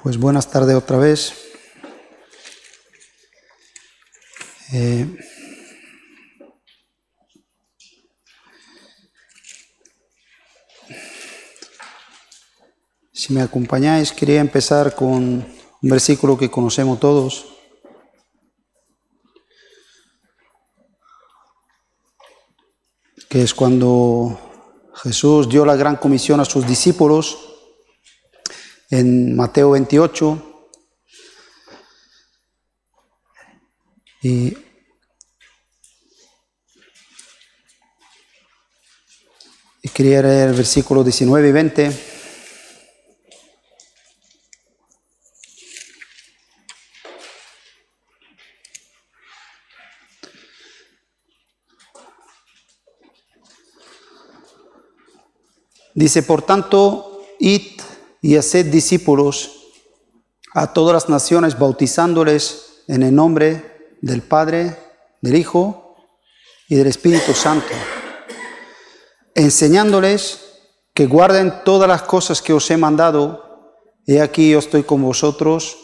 Pues buenas tardes otra vez. Si me acompañáis, quería empezar con un versículo que conocemos todos. Que es cuando Jesús dio la gran comisión a sus discípulos en Mateo 28. Y quería leer el versículo 19 y 20. Dice, por tanto, id y haced discípulos a todas las naciones, bautizándoles en el nombre del Padre, del Hijo y del Espíritu Santo, enseñándoles que guarden todas las cosas que os he mandado. He aquí yo estoy con vosotros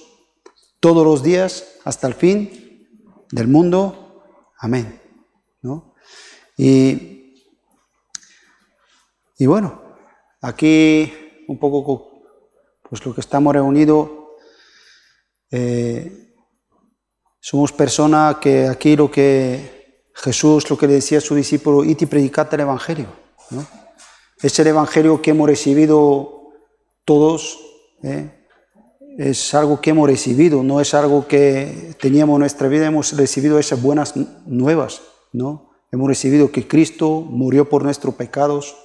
todos los días hasta el fin del mundo. Amén. ¿No? Y bueno, aquí un poco pues lo que estamos reunidos, somos personas que aquí lo que Jesús, lo que le decía a su discípulo, id y predicad el Evangelio, ¿no? Es el Evangelio que hemos recibido todos, es algo que hemos recibido, no es algo que teníamos en nuestra vida, hemos recibido esas buenas nuevas, ¿no? Hemos recibido que Cristo murió por nuestros pecados,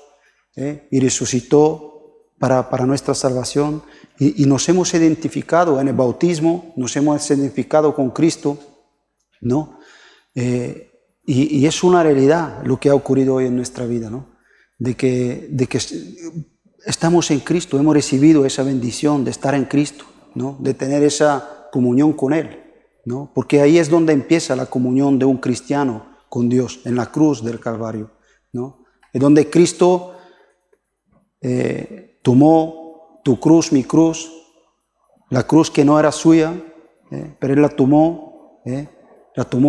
y resucitó para nuestra salvación, y nos hemos identificado en el bautismo, nos hemos identificado con Cristo, ¿no? Y es una realidad lo que ha ocurrido hoy en nuestra vida, ¿no? De que estamos en Cristo, hemos recibido esa bendición de estar en Cristo, ¿no? De tener esa comunión con Él, ¿no? Porque ahí es donde empieza la comunión de un cristiano con Dios, en la cruz del Calvario, ¿no? Es donde Cristo tomó tu cruz, mi cruz, la cruz que no era suya, pero Él la tomó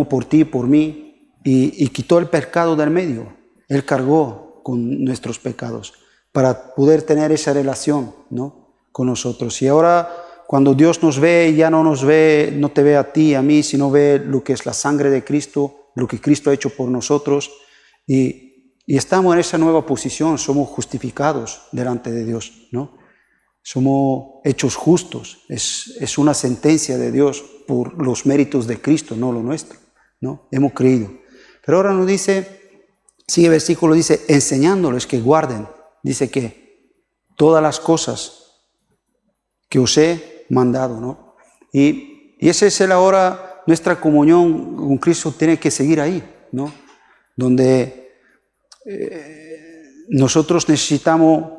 por ti, por mí, y quitó el pecado del medio. Él cargó con nuestros pecados para poder tener esa relación, ¿no? Con nosotros. Y ahora cuando Dios nos ve, ya no nos ve, no te ve a ti, a mí, sino ve lo que es la sangre de Cristo, lo que Cristo ha hecho por nosotros, y estamos en esa nueva posición, somos justificados delante de Dios, ¿no? Somos hechos justos, es una sentencia de Dios por los méritos de Cristo, no lo nuestro, ¿no? Hemos creído. Pero ahora nos dice, sigue el versículo, dice, enseñándoles que guarden, dice que todas las cosas que os he mandado, ¿no? Y esa es ahora nuestra comunión con Cristo, tiene que seguir ahí, ¿no? Donde nosotros necesitamos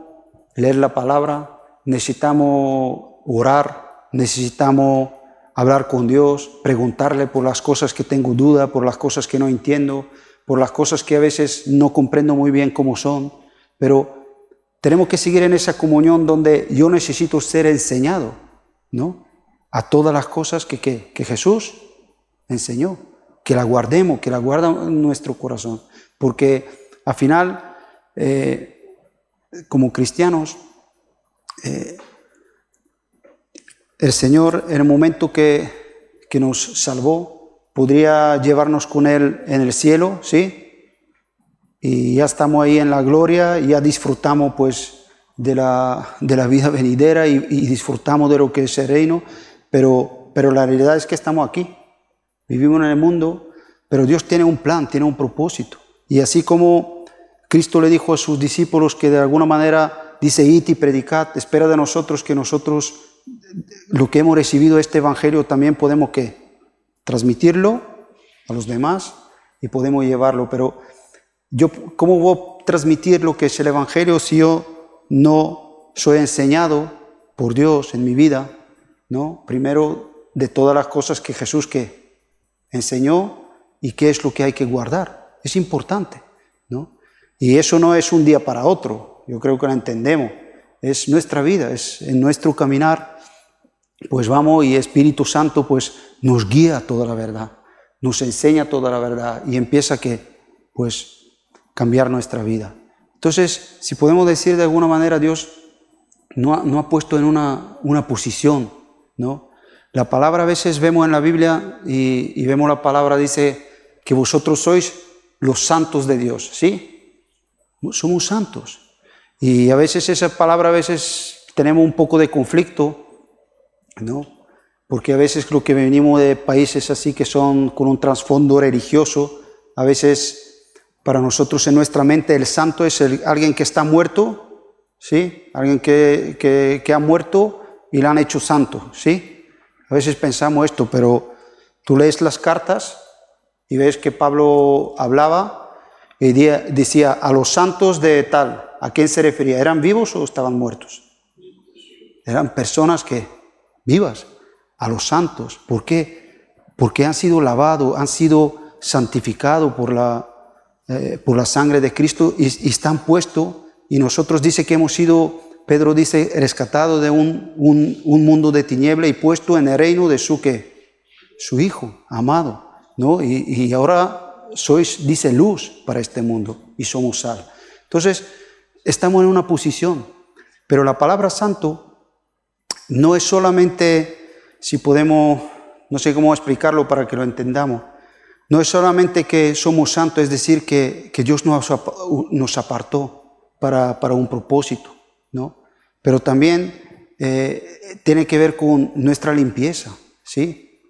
leer la palabra, necesitamos orar, necesitamos hablar con Dios, preguntarle por las cosas que tengo duda, por las cosas que no entiendo, por las cosas que a veces no comprendo muy bien cómo son, pero tenemos que seguir en esa comunión donde yo necesito ser enseñado, ¿no? A todas las cosas que Jesús enseñó, que la guardemos, que la guarda en nuestro corazón, porque al final, como cristianos, el Señor, en el momento que nos salvó, podría llevarnos con Él en el cielo, ¿sí? Y ya estamos ahí en la gloria, y ya disfrutamos pues de la vida venidera y disfrutamos de lo que es el reino, pero la realidad es que estamos aquí, vivimos en el mundo, pero Dios tiene un plan, tiene un propósito. Y así como Cristo le dijo a sus discípulos que de alguna manera dice, id y predicad, espera de nosotros que nosotros, lo que hemos recibido este evangelio, también podemos ¿qué? Transmitirlo a los demás y podemos llevarlo. Pero yo, ¿cómo voy a transmitir lo que es el evangelio si yo no soy enseñado por Dios en mi vida, ¿no? Primero, de todas las cosas que Jesús ¿qué? Enseñó y qué es lo que hay que guardar. Es importante, ¿no? Y eso no es un día para otro, yo creo que lo entendemos. Es nuestra vida, es en nuestro caminar pues vamos y Espíritu Santo pues nos guía toda la verdad, nos enseña toda la verdad y empieza pues cambiar nuestra vida. Entonces, si podemos decir de alguna manera, Dios no ha puesto en una posición, ¿no? La palabra a veces vemos en la Biblia y vemos la palabra dice que vosotros sois los santos de Dios, ¿sí? Somos santos. Y a veces esa palabra, a veces tenemos un poco de conflicto, ¿no? Porque a veces creo que venimos de países así que son con un trasfondo religioso. A veces para nosotros en nuestra mente el santo es alguien que está muerto, ¿sí? Alguien que ha muerto y le han hecho santo, ¿sí? A veces pensamos esto, pero tú lees las cartas y ves que Pablo hablaba y decía a los santos de tal. ¿A quién se refería? ¿Eran vivos o estaban muertos? Eran personas vivas, a los santos. ¿Por qué? Porque han sido lavados, han sido santificados por la sangre de Cristo y están puestos. Y nosotros dice que hemos sido, Pedro dice, rescatados de un mundo de tiniebla y puesto en el reino de su Hijo amado, ¿no? Y ahora sois, dice, luz para este mundo y somos sal. Entonces, estamos en una posición, pero la palabra santo no es solamente, si podemos, no sé cómo explicarlo para que lo entendamos, no es solamente que somos santos, es decir, que Dios nos apartó para un propósito, ¿no? Pero también tiene que ver con nuestra limpieza, ¿sí?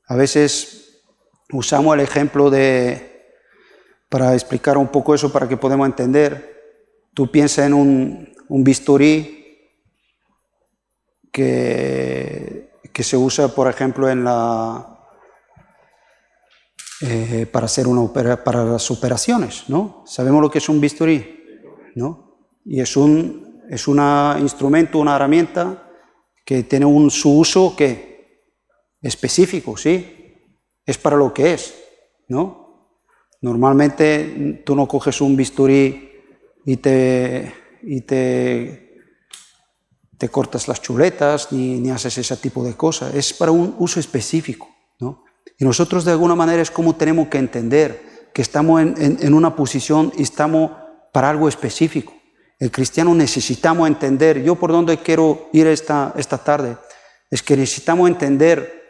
A veces usamos el ejemplo para explicar un poco eso, para que podamos entender. Tú piensas en un bisturí que se usa, por ejemplo, para hacer para las operaciones, ¿no? Sabemos lo que es un bisturí, ¿no? Y es un instrumento, una herramienta que tiene su uso específico, ¿sí? Es para lo que es, ¿no? Normalmente tú no coges un bisturí y te cortas las chuletas, ni haces ese tipo de cosas. Es para un uso específico, ¿no? Y nosotros de alguna manera es como tenemos que entender que estamos en una posición y estamos para algo específico. El cristiano necesitamos entender, yo por donde quiero ir esta tarde, es que necesitamos entender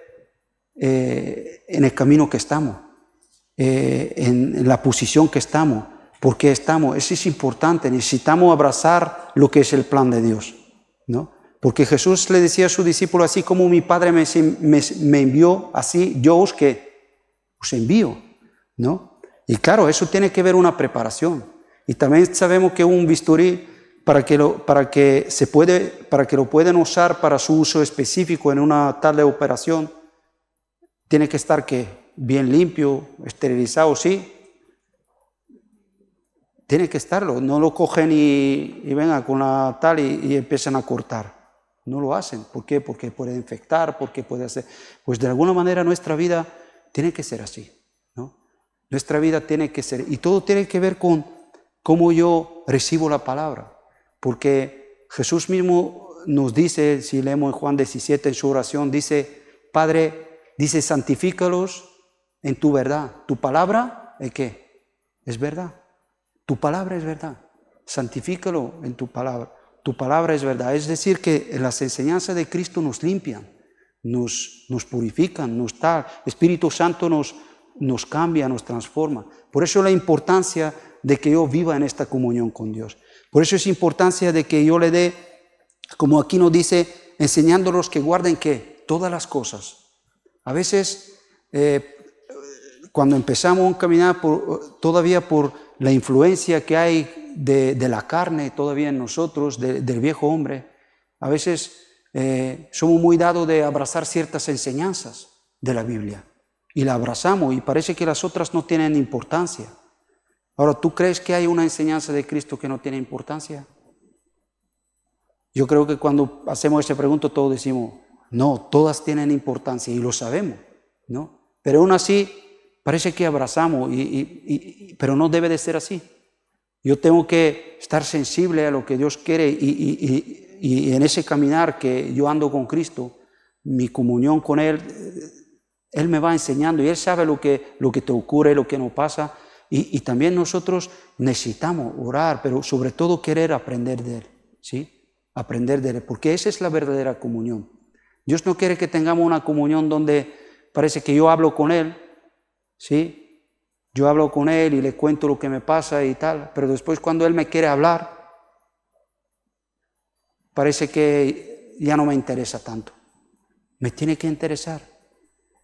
en el camino que estamos, en la posición que estamos. ¿Por qué estamos? Eso es importante, necesitamos abrazar lo que es el plan de Dios, ¿no? Porque Jesús le decía a sus discípulos, así como mi Padre me envió, así yo os envío, ¿no? Y claro, eso tiene que ver una preparación. Y también sabemos que un bisturí, para que lo puedan usar para su uso específico en una tal de operación, tiene que estar bien limpio, esterilizado, sí. Tiene que estarlo, no lo cogen y vengan con la tal y empiezan a cortar. No lo hacen. ¿Por qué? Porque puede infectar, porque puede hacer. Pues de alguna manera nuestra vida tiene que ser así, ¿no? Nuestra vida tiene que ser, y todo tiene que ver con cómo yo recibo la palabra. Porque Jesús mismo nos dice, si leemos en Juan 17 en su oración, dice, Padre, dice, santifícalos en tu verdad. ¿Tu palabra es qué? Es verdad. Tu palabra es verdad. Santifícalo en tu palabra. Tu palabra es verdad. Es decir, que las enseñanzas de Cristo nos limpian, nos purifican, Espíritu Santo nos cambia, nos transforma. Por eso la importancia de que yo viva en esta comunión con Dios. Por eso es importancia de que yo le dé, como aquí nos dice, enseñándolos que guarden ¿qué? Todas las cosas. A veces, cuando empezamos a caminar todavía por la influencia que hay de la carne todavía en nosotros, del viejo hombre, a veces somos muy dados de abrazar ciertas enseñanzas de la Biblia y la abrazamos y parece que las otras no tienen importancia. Ahora, ¿tú crees que hay una enseñanza de Cristo que no tiene importancia? Yo creo que cuando hacemos esa pregunta todos decimos, no, todas tienen importancia y lo sabemos, ¿no? Pero aún así parece que abrazamos, pero no debe de ser así. Yo tengo que estar sensible a lo que Dios quiere y en ese caminar que yo ando con Cristo, mi comunión con Él, Él me va enseñando y Él sabe lo que te ocurre, lo que nos pasa. Y también nosotros necesitamos orar, pero sobre todo querer aprender de Él, ¿sí? Aprender de Él, porque esa es la verdadera comunión. Dios no quiere que tengamos una comunión donde parece que yo hablo con Él, ¿sí? Yo hablo con Él y le cuento lo que me pasa y tal, pero después cuando Él me quiere hablar, parece que ya no me interesa tanto. Me tiene que interesar.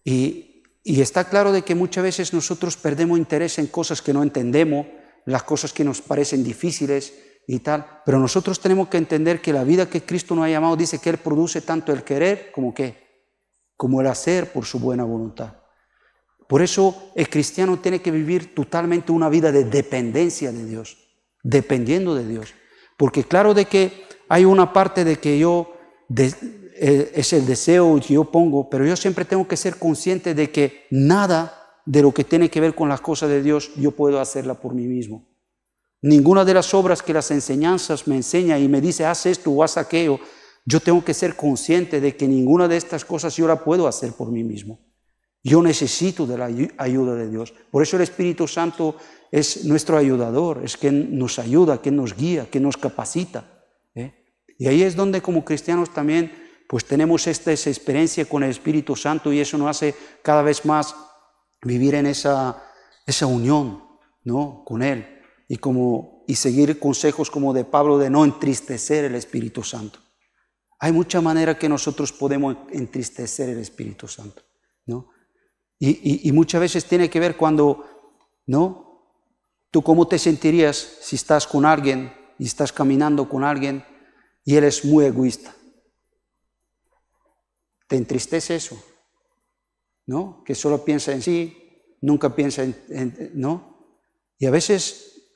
Y está claro de que muchas veces nosotros perdemos interés en cosas que no entendemos, las cosas que nos parecen difíciles y tal, pero nosotros tenemos que entender que la vida que Cristo nos ha llamado dice que Él produce tanto el querer como el hacer por su buena voluntad. Por eso el cristiano tiene que vivir totalmente una vida de dependencia de Dios, dependiendo de Dios. Porque claro de que hay una parte de que es el deseo que yo pongo, pero yo siempre tengo que ser consciente de que nada de lo que tiene que ver con las cosas de Dios yo puedo hacerla por mí mismo. Ninguna de las obras que las enseñanzas me enseña y me dice haz esto o haz aquello, yo tengo que ser consciente de que ninguna de estas cosas yo la puedo hacer por mí mismo. Yo necesito de la ayuda de Dios. Por eso el Espíritu Santo es nuestro ayudador, es quien nos ayuda, quien nos guía, quien nos capacita. Y ahí es donde como cristianos también pues tenemos esa experiencia con el Espíritu Santo y eso nos hace cada vez más vivir en esa unión, ¿no? Con Él y seguir consejos como de Pablo de no entristecer el Espíritu Santo. Hay muchas maneras que nosotros podemos entristecer el Espíritu Santo, ¿no? Y muchas veces tiene que ver cuando, ¿no? ¿Tú cómo te sentirías si estás con alguien y estás caminando con alguien y él es muy egoísta? ¿Te entristece eso? ¿No? Que solo piensa en sí, nunca piensa ¿no? Y a veces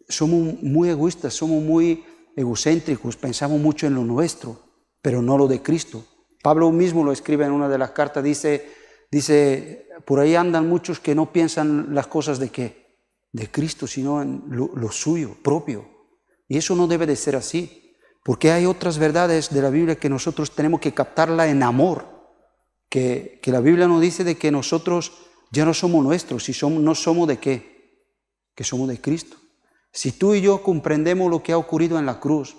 somos muy egoístas, somos muy egocéntricos, pensamos mucho en lo nuestro, pero no lo de Cristo. Pablo mismo lo escribe en una de las cartas, dice, por ahí andan muchos que no piensan las cosas de ¿qué? De Cristo, sino en lo suyo, propio. Y eso no debe de ser así. Porque hay otras verdades de la Biblia que nosotros tenemos que captarla en amor, que la Biblia nos dice de que nosotros ya no somos nuestros, no somos de qué, que somos de Cristo. Si tú y yo comprendemos lo que ha ocurrido en la cruz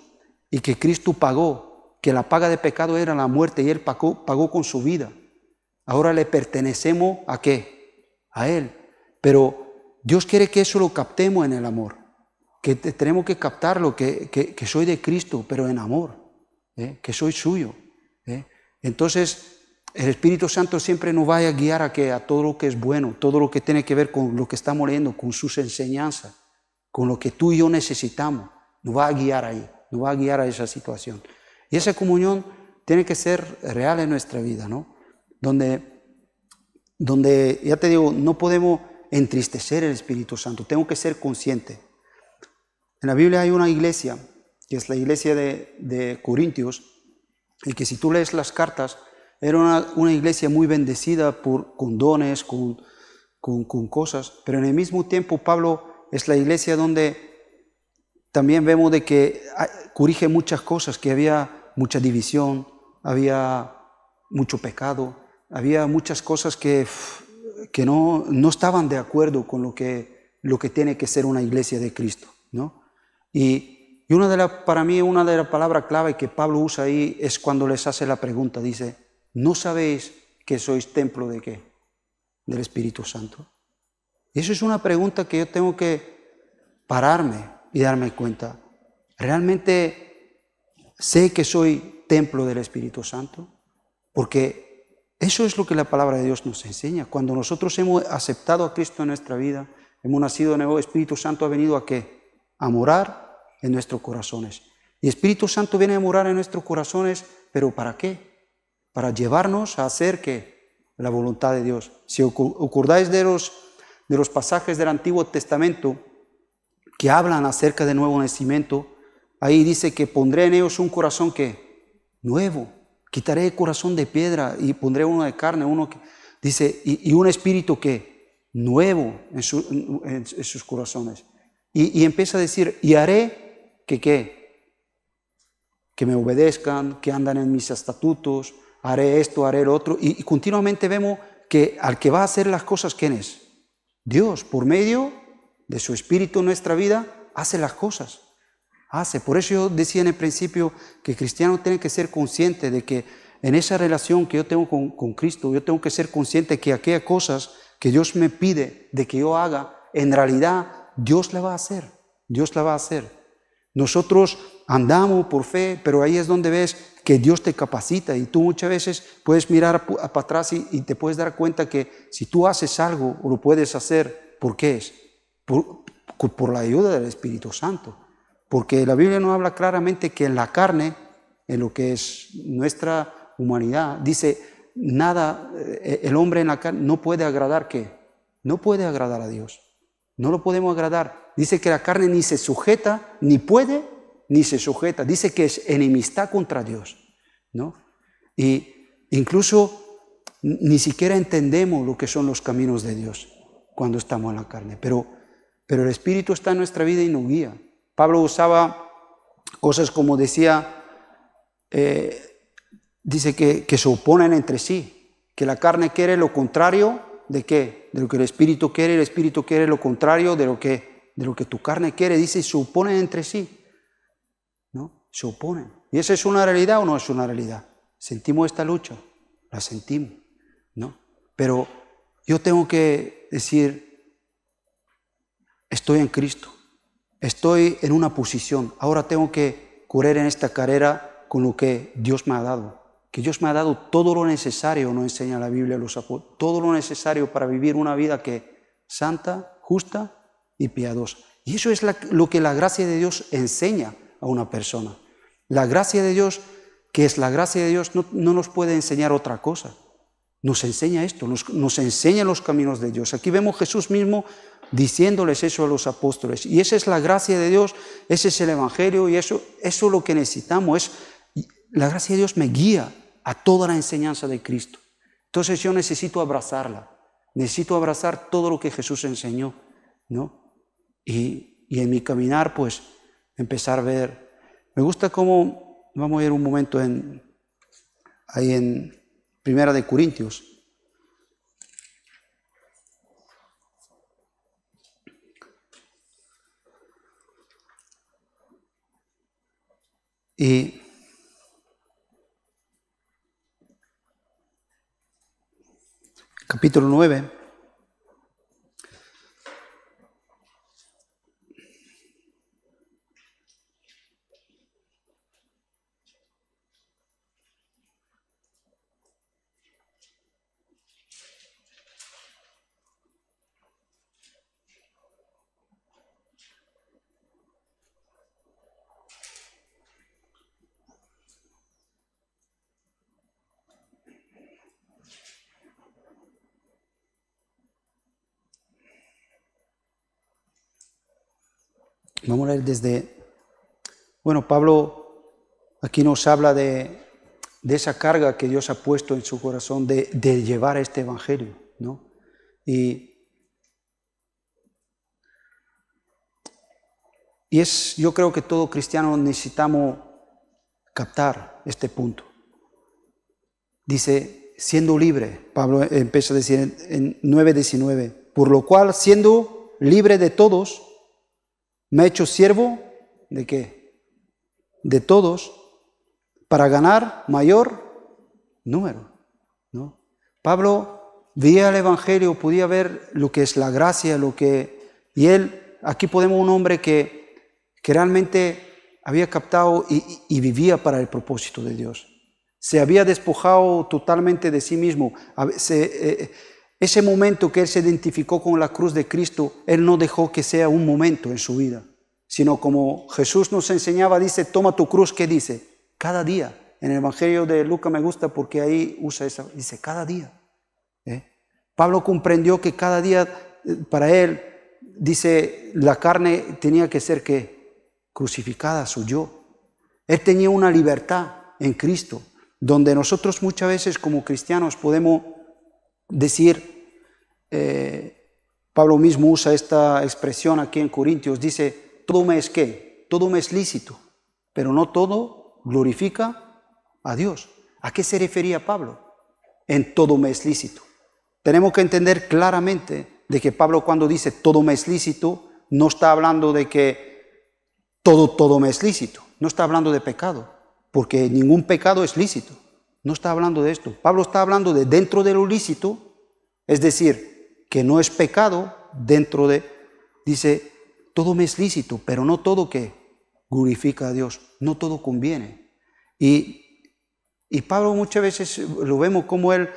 y que Cristo pagó, que la paga de pecado era la muerte y Él pagó con su vida, ahora le pertenecemos ¿a qué? A Él. Pero Dios quiere que eso lo captemos en el amor. Que tenemos que captarlo, que soy de Cristo, pero en amor, que soy suyo. Entonces, el Espíritu Santo siempre nos va a guiar a todo lo que es bueno, todo lo que tiene que ver con lo que estamos leyendo, con sus enseñanzas, con lo que tú y yo necesitamos. Nos va a guiar ahí, nos va a guiar a esa situación. Y esa comunión tiene que ser real en nuestra vida, ¿no? Donde ya te digo, no podemos entristecer el Espíritu Santo, tengo que ser consciente. En la Biblia hay una iglesia, que es la iglesia de Corintios, y que si tú lees las cartas, era una iglesia muy bendecida con dones, con cosas, pero en el mismo tiempo Pablo es la iglesia donde también vemos de que corrige muchas cosas, que había mucha división, había mucho pecado, había muchas cosas que no estaban de acuerdo con lo que tiene que ser una iglesia de Cristo, ¿no? Y para mí una de las palabras clave que Pablo usa ahí es cuando les hace la pregunta, dice, ¿no sabéis que sois templo de qué? Del Espíritu Santo. Y eso es una pregunta que yo tengo que pararme y darme cuenta. ¿Realmente sé que soy templo del Espíritu Santo? Porque eso es lo que la palabra de Dios nos enseña. Cuando nosotros hemos aceptado a Cristo en nuestra vida, hemos nacido de nuevo, el Espíritu Santo ha venido ¿a qué? A morar en nuestros corazones. Y el Espíritu Santo viene a morar en nuestros corazones, ¿pero para qué? Para llevarnos a hacer ¿qué? La voluntad de Dios. Si os acordáis de los pasajes del Antiguo Testamento que hablan acerca del nuevo nacimiento, ahí dice que pondré en ellos un corazón ¿qué? Nuevo. Quitaré el corazón de piedra y pondré uno de carne, dice, y un espíritu ¿qué? Nuevo en sus corazones. Y empieza a decir, y haré que ¿qué? Que me obedezcan, que andan en mis estatutos, haré esto, haré lo otro, y continuamente vemos que al que va a hacer las cosas, ¿quién es? Dios, por medio de su Espíritu en nuestra vida, hace las cosas. Por eso yo decía en el principio que el cristiano tiene que ser consciente de que en esa relación que yo tengo con Cristo, yo tengo que ser consciente que aquellas cosas que Dios me pide de que yo haga, en realidad Dios la va a hacer. Dios la va a hacer. Nosotros andamos por fe, pero ahí es donde ves que Dios te capacita y tú muchas veces puedes mirar para atrás y te puedes dar cuenta que si tú haces algo o lo puedes hacer, ¿por qué es? Por la ayuda del Espíritu Santo. Porque la Biblia nos habla claramente que en la carne, en lo que es nuestra humanidad, dice, nada, el hombre en la carne no puede agradar, ¿qué? No puede agradar a Dios. No lo podemos agradar. Dice que la carne ni se sujeta, ni puede, ni se sujeta. Dice que es enemistad contra Dios, ¿no? Y incluso ni siquiera entendemos lo que son los caminos de Dios cuando estamos en la carne. Pero el Espíritu está en nuestra vida y nos guía. Pablo usaba cosas como decía, dice que se oponen entre sí, que la carne quiere lo contrario de qué, de lo que el Espíritu quiere lo contrario de lo que tu carne quiere, dice, se oponen entre sí, ¿no? Se oponen. ¿Y esa es una realidad o no es una realidad? ¿Sentimos esta lucha? La sentimos, ¿no? Pero yo tengo que decir, estoy en Cristo. Estoy en una posición, ahora tengo que correr en esta carrera con lo que Dios me ha dado. Que Dios me ha dado todo lo necesario, nos enseña la Biblia, los apóstoles, todo lo necesario para vivir una vida que santa, justa y piadosa. Y eso es lo que la gracia de Dios enseña a una persona. La gracia de Dios, que es la gracia de Dios, no nos puede enseñar otra cosa. Nos enseña esto, nos enseña los caminos de Dios. Aquí vemos Jesús mismo diciéndoles eso a los apóstoles. Y esa es la gracia de Dios, ese es el Evangelio y eso es lo que necesitamos. La gracia de Dios me guía a toda la enseñanza de Cristo. Entonces yo necesito abrazarla, necesito abrazar todo lo que Jesús enseñó, ¿no? Y en mi caminar, pues, empezar a ver. Me gusta cómo, vamos a ir un momento ahí en Primera de Corintios. Y capítulo 9. Vamos a leer Pablo aquí nos habla de esa carga que Dios ha puesto en su corazón de llevar este evangelio, ¿no? Yo creo que todo cristiano necesitamos captar este punto. Dice, siendo libre, Pablo empieza a decir en 9:19, por lo cual, siendo libre de todos, me he hecho siervo, ¿de qué? De todos, para ganar mayor número, ¿no? Pablo veía el Evangelio, podía ver lo que es la gracia, y él, aquí podemos un hombre que realmente había captado y vivía para el propósito de Dios. Se había despojado totalmente de sí mismo. Ese momento que él se identificó con la cruz de Cristo, él no dejó que sea un momento en su vida, sino como Jesús nos enseñaba, dice, toma tu cruz, ¿qué dice? Cada día. En el Evangelio de Lucas me gusta porque ahí usa esa, dice cada día. Pablo comprendió que cada día para él, dice, la carne tenía que ser ¿qué? Crucificada a su yo. Él tenía una libertad en Cristo, donde nosotros muchas veces como cristianos podemos decir, Pablo mismo usa esta expresión aquí en Corintios, dice, todo me es ¿qué? Todo me es lícito, pero no todo glorifica a Dios. ¿A qué se refería Pablo? En todo me es lícito. Tenemos que entender claramente de que Pablo cuando dice todo me es lícito, no está hablando de que todo me es lícito. No está hablando de pecado, porque ningún pecado es lícito. No está hablando de esto. Pablo está hablando de dentro de lo lícito, es decir, que no es pecado dentro de... Dice, todo me es lícito, pero no todo que glorifica a Dios, no todo conviene. Y Pablo muchas veces lo vemos como él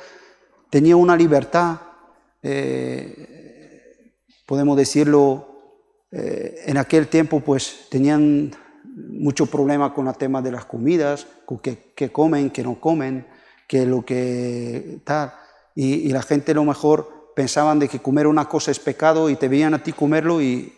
tenía una libertad, podemos decirlo, en aquel tiempo pues tenían mucho problema con el tema de las comidas, con qué comen, qué no comen, que lo que tal, y la gente a lo mejor pensaban de que comer una cosa es pecado y te veían a ti comerlo y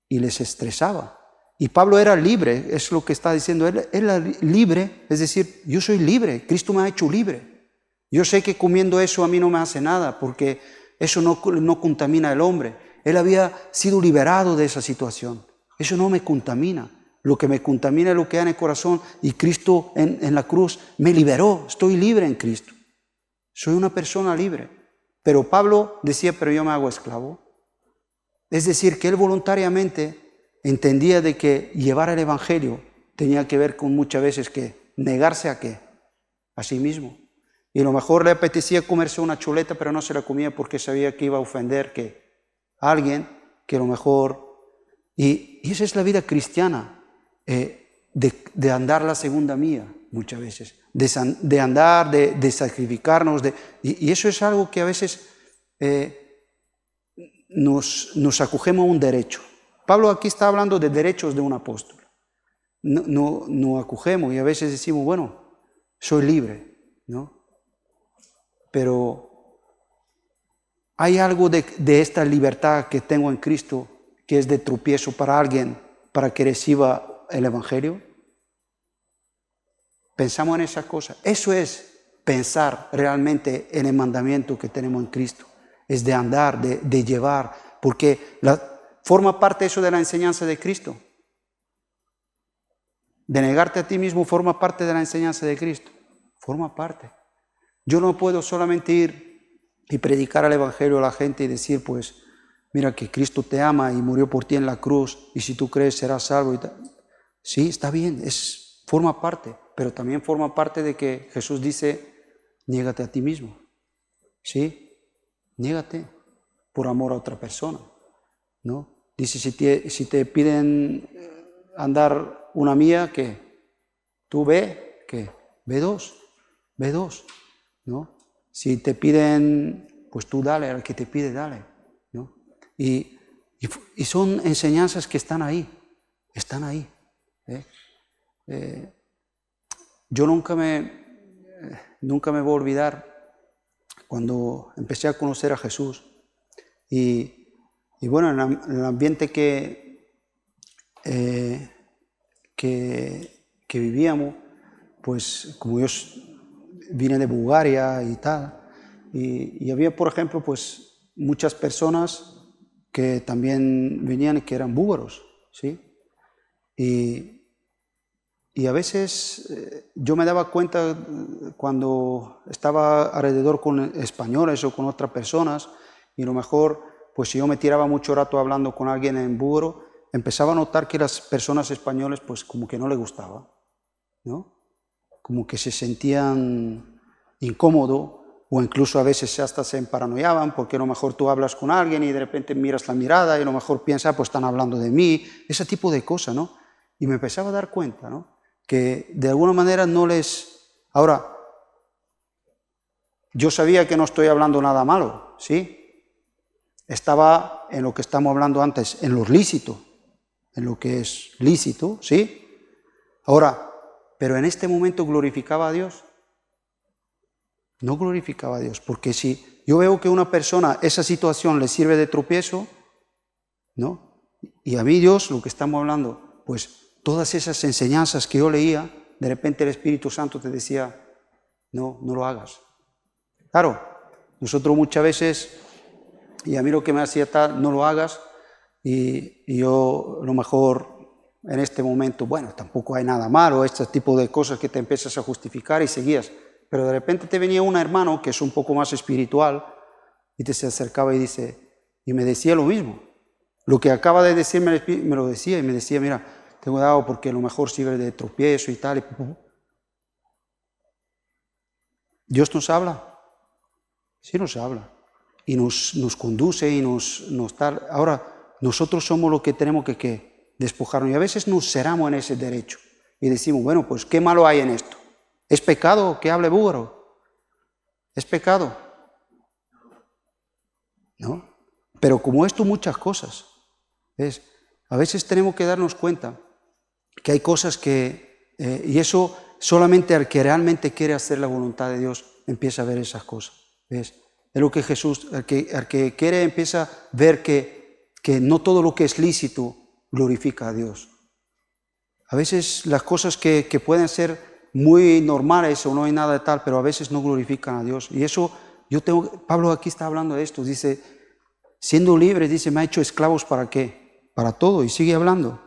les estresaba. Y Pablo era libre, es lo que está diciendo, él era libre, es decir, yo soy libre, Cristo me ha hecho libre. Yo sé que comiendo eso a mí no me hace nada, porque eso no contamina al hombre. Él había sido liberado de esa situación, eso no me contamina. Lo que me contamina es lo que hay en el corazón, y Cristo en la cruz me liberó, estoy libre en Cristo. Soy una persona libre. Pero Pablo decía, pero yo me hago esclavo. Es decir, que él voluntariamente entendía de que llevar el Evangelio tenía que ver con muchas veces que negarse a qué, a sí mismo. Y a lo mejor le apetecía comerse una chuleta, pero no se la comía porque sabía que iba a ofender a alguien, que a lo mejor... Y esa es la vida cristiana, de andar la segunda mía muchas veces, de andar, de sacrificarnos, y eso es algo que a veces nos acogemos a un derecho. Pablo aquí está hablando de derechos de un apóstol. No acogemos y a veces decimos, bueno, soy libre, ¿no? Pero hay algo de esta libertad que tengo en Cristo que es de tropiezo para alguien para que reciba el Evangelio. Pensamos en esa cosa. Eso es pensar realmente en el mandamiento que tenemos en Cristo. Es de andar, de llevar, porque forma parte eso de la enseñanza de Cristo. De negarte a ti mismo forma parte de la enseñanza de Cristo. Forma parte. Yo no puedo solamente ir y predicar el Evangelio a la gente y decir, pues, mira que Cristo te ama y murió por ti en la cruz, y si tú crees serás salvo. Sí, está bien, forma parte, pero también forma parte de que Jesús dice, niégate a ti mismo. ¿Sí? Niégate por amor a otra persona, ¿no? Dice, si te piden andar una mía, que tú ve dos, ¿no? Si te piden, pues tú dale, al que te pide, dale, ¿no? Y son enseñanzas que están ahí. Yo nunca me voy a olvidar cuando empecé a conocer a Jesús y bueno, en el ambiente que vivíamos, pues como yo vine de Bulgaria y tal, y había, por ejemplo, pues muchas personas que también venían y que eran búlgaros, ¿sí? Y a veces yo me daba cuenta cuando estaba alrededor con españoles o con otras personas, y a lo mejor, pues si yo me tiraba mucho rato hablando con alguien en búlgaro, empezaba a notar que las personas españoles pues como que no les gustaba, ¿no? Como que se sentían incómodos, o incluso a veces hasta se paranoiaban porque a lo mejor tú hablas con alguien y de repente miras la mirada y a lo mejor piensas, pues están hablando de mí, ese tipo de cosas, ¿no? Y me empezaba a dar cuenta, ¿no? Que de alguna manera no les... Ahora, yo sabía que no estoy hablando nada malo, ¿sí? Estaba en lo que estamos hablando antes, en lo lícito, en lo que es lícito, ¿sí? Ahora, pero en este momento glorificaba a Dios. No glorificaba a Dios, porque si yo veo que a una persona esa situación le sirve de tropiezo, ¿no? Y a mí Dios, lo que estamos hablando, pues todas esas enseñanzas que yo leía, de repente el Espíritu Santo te decía, no lo hagas. Claro, nosotros muchas veces, y a mí lo que me hacía tal, no lo hagas, y yo a lo mejor en este momento, bueno, tampoco hay nada malo, este tipo de cosas que te empiezas a justificar y seguías. Pero de repente te venía un hermano que es un poco más espiritual y te se acercaba y me decía lo mismo. Lo que acaba de decirme me lo decía y me decía, mira, ten cuidado porque a lo mejor sirve de tropiezo y tal. Dios nos habla, sí nos habla y nos conduce y nos tal. Ahora, nosotros somos los que tenemos que despojarnos y a veces nos cerramos en ese derecho y decimos, bueno, pues ¿qué malo hay en esto? ¿Es pecado que hable búlgaro? ¿Es pecado? ¿No? Pero como esto, muchas cosas. ¿Ves? A veces tenemos que darnos cuenta que hay cosas que, y eso solamente al que realmente quiere hacer la voluntad de Dios, empieza a ver esas cosas. ¿Ves? Es lo que Jesús, al que quiere empieza a ver que no todo lo que es lícito glorifica a Dios. A veces las cosas que pueden ser muy normales o no hay nada de tal, pero a veces no glorifican a Dios. Y eso, Pablo aquí está hablando de esto, dice, siendo libre, dice, me ha hecho esclavos ¿para qué? Para todo, y sigue hablando.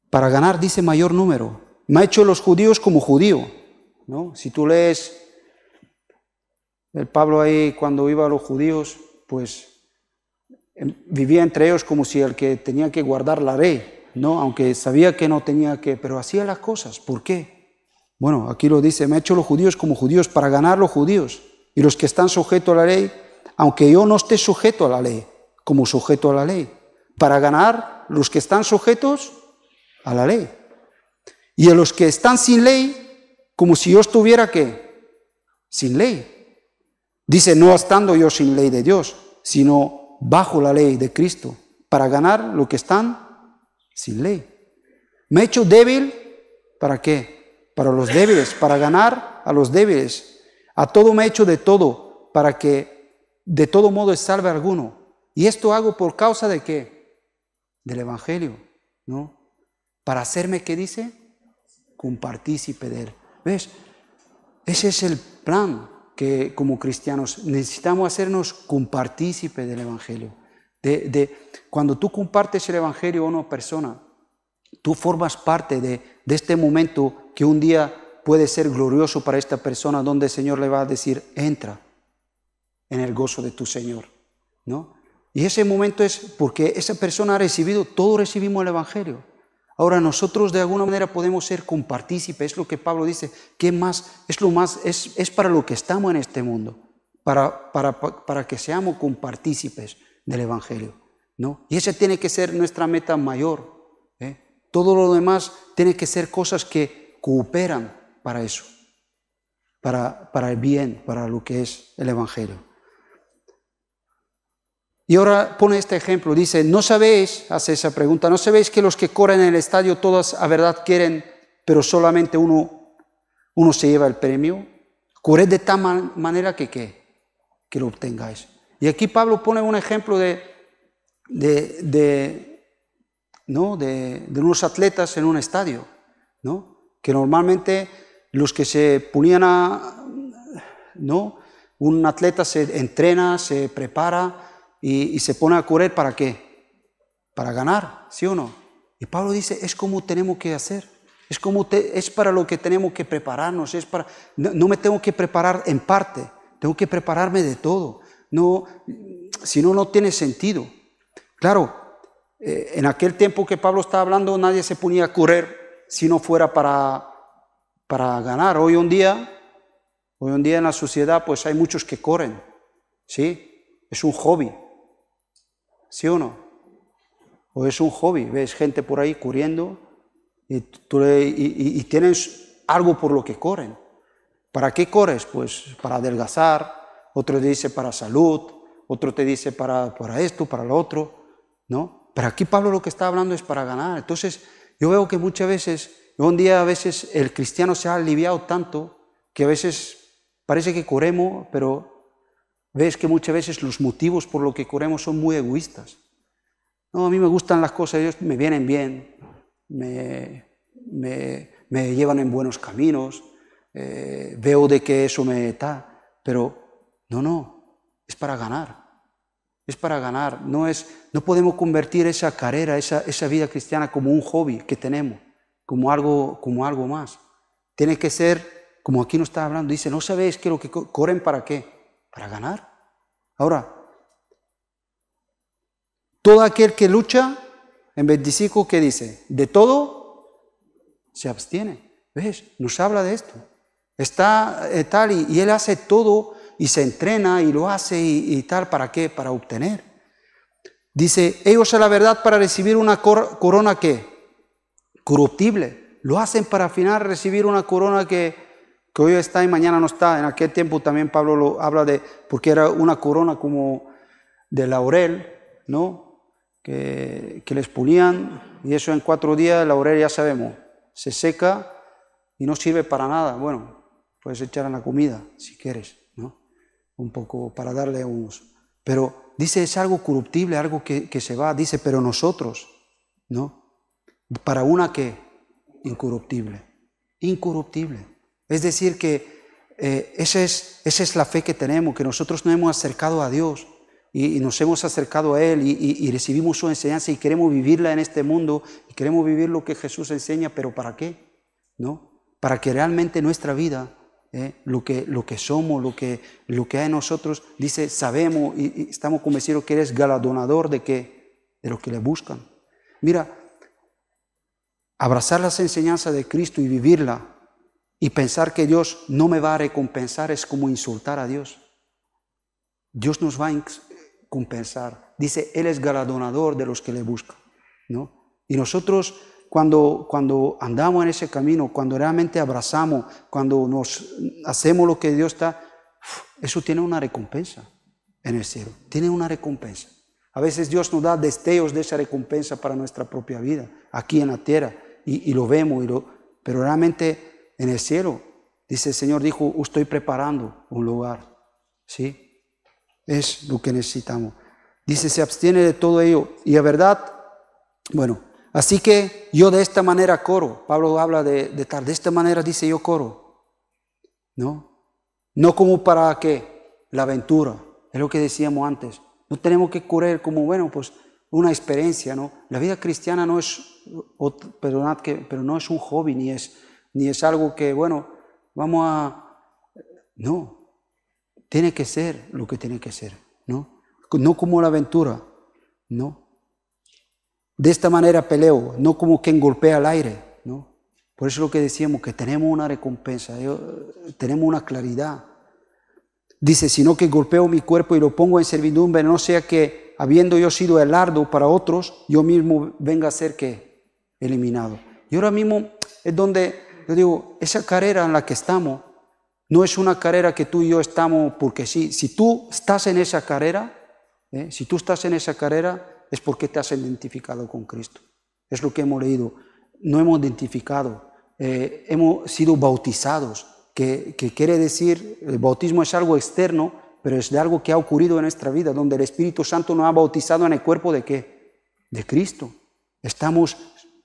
Para ganar, dice, mayor número. Me ha hecho los judíos como judío, ¿no? Si tú lees el Pablo ahí cuando iba a los judíos, pues vivía entre ellos como si el que tenía que guardar la ley, ¿no? Aunque sabía que no tenía que, pero hacía las cosas. ¿Por qué? Bueno, aquí lo dice, me ha hecho los judíos como judíos para ganar los judíos y los que están sujetos a la ley, aunque yo no esté sujeto a la ley, como sujeto a la ley, para ganar los que están sujetos a la ley. Y a los que están sin ley, como si yo estuviera, ¿qué? Sin ley. Dice, no estando yo sin ley de Dios, sino bajo la ley de Cristo, para ganar lo que están sin ley. Me he hecho débil, ¿para qué? Para los débiles, para ganar a los débiles. A todo me he hecho de todo, para que de todo modo salve a alguno. Y esto hago por causa de ¿qué? Del Evangelio, ¿no? Para hacerme, ¿qué dice? Compartícipe de él. ¿Ves? Ese es el plan que como cristianos necesitamos hacernos compartícipe del Evangelio. Cuando tú compartes el Evangelio a una persona, tú formas parte de este momento que un día puede ser glorioso para esta persona, donde el Señor le va a decir, entra en el gozo de tu Señor, ¿no? Y ese momento es porque esa persona ha recibido, todos recibimos el Evangelio. Ahora nosotros de alguna manera podemos ser compartícipes, es lo que Pablo dice, ¿qué más? Es para lo que estamos en este mundo, para que seamos compartícipes del Evangelio, ¿no? Y esa tiene que ser nuestra meta mayor, ¿eh? Todo lo demás tiene que ser cosas que cooperan para eso, para el bien, para lo que es el Evangelio. Y ahora pone este ejemplo, dice, ¿no sabéis, hace esa pregunta, ¿no sabéis que los que corren en el estadio todas a verdad quieren, pero solamente uno se lleva el premio? Corred de tal manera que lo obtengáis. Y aquí Pablo pone un ejemplo de unos atletas en un estadio, ¿no? Que normalmente los que se ponían un atleta se entrena, se prepara y se pone a correr ¿para qué? Para ganar, ¿sí o no? Y Pablo dice, es como tenemos que hacer, es para lo que tenemos que prepararnos, no me tengo que preparar en parte, tengo que prepararme de todo. No, si no, no tiene sentido. Claro, en aquel tiempo que Pablo está hablando, nadie se ponía a correr si no fuera para ganar. Hoy en día en la sociedad, pues hay muchos que corren, ¿sí? Es un hobby, ¿sí o no? O es un hobby, ves gente por ahí corriendo y tienes algo por lo que corren. ¿Para qué corres? Pues para adelgazar. Otro te dice para salud, otro te dice para esto, para lo otro, ¿no? Pero aquí Pablo lo que está hablando es para ganar. Entonces, yo veo que muchas veces, un día a veces el cristiano se ha aliviado tanto que a veces parece que corremos, pero ves que muchas veces los motivos por los que corremos son muy egoístas. No, a mí me gustan las cosas, ellos me vienen bien, me llevan en buenos caminos, veo de que eso me está, pero no, es para ganar. Es para ganar. No podemos convertir esa carrera, esa vida cristiana como un hobby que tenemos. como algo más. Tiene que ser, como aquí nos está hablando, dice, ¿no sabéis que lo que corren para qué? Para ganar. Ahora, todo aquel que lucha, en 25, ¿qué dice? De todo se abstiene. ¿Ves? Nos habla de esto. Está tal y él hace todo y se entrena y lo hace y tal. ¿Para qué? Para obtener. Dice, ellos a la verdad para recibir una corona ¿qué? Corruptible. Lo hacen para al final recibir una corona que hoy está y mañana no está. En aquel tiempo también Pablo lo habla de, porque era una corona como de laurel, ¿no? Que les ponían, y eso en 4 días el laurel ya sabemos, se seca y no sirve para nada. Bueno, puedes echar en la comida si quieres, ¿no? Un poco para darle unos. Pero dice, es algo corruptible, algo que se va. Dice, pero nosotros, ¿no? Para una que incorruptible. Incorruptible. Es decir que esa es la fe que tenemos, que nosotros nos hemos acercado a Dios y nos hemos acercado a Él y recibimos su enseñanza y queremos vivirla en este mundo y queremos vivir lo que Jesús enseña, pero ¿para qué? ¿No? Para que realmente nuestra vida, lo que somos, lo que hay en nosotros, dice, sabemos y estamos convencidos que eres galardonador de ¿qué? De los que le buscan. Mira, abrazar las enseñanzas de Cristo y vivirla y pensar que Dios no me va a recompensar es como insultar a Dios. Dios nos va a compensar. Dice, Él es galardonador de los que le buscan, ¿no? Y nosotros cuando andamos en ese camino, cuando realmente abrazamos, cuando nos hacemos lo que Dios está, eso tiene una recompensa en el cielo, tiene una recompensa. A veces Dios nos da destellos de esa recompensa para nuestra propia vida, aquí en la tierra, y lo vemos, pero realmente en el cielo, dice el Señor, dijo, estoy preparando un lugar, ¿sí? Es lo que necesitamos. Dice, se abstiene de todo ello. Y la verdad, bueno, así que yo de esta manera corro. Pablo habla de esta manera dice yo corro. ¿No? No como para ¿qué? La aventura. Es lo que decíamos antes. No tenemos que correr como, bueno, pues una experiencia, ¿no? La vida cristiana no es, perdonad, pero no es un hobby, ni es algo que, bueno, vamos a... No. Tiene que ser lo que tiene que ser, ¿no? No como la aventura, ¿no? De esta manera peleo, no como quien golpea al aire, ¿no? Por eso es lo que decíamos, que tenemos una recompensa, tenemos una claridad. Dice, sino que golpeo mi cuerpo y lo pongo en servidumbre, no sea que, habiendo yo sido el ardo para otros, yo mismo venga a ser, ¿qué? Eliminado. Y ahora mismo es donde, yo digo, esa carrera en la que estamos, no es una carrera que tú y yo estamos porque sí. Si tú estás en esa carrera, es porque te has identificado con Cristo. Es lo que hemos leído. No hemos identificado, hemos sido bautizados, que quiere decir, el bautismo es algo externo, pero es de algo que ha ocurrido en nuestra vida, donde el Espíritu Santo nos ha bautizado en el cuerpo ¿de qué? De Cristo. Estamos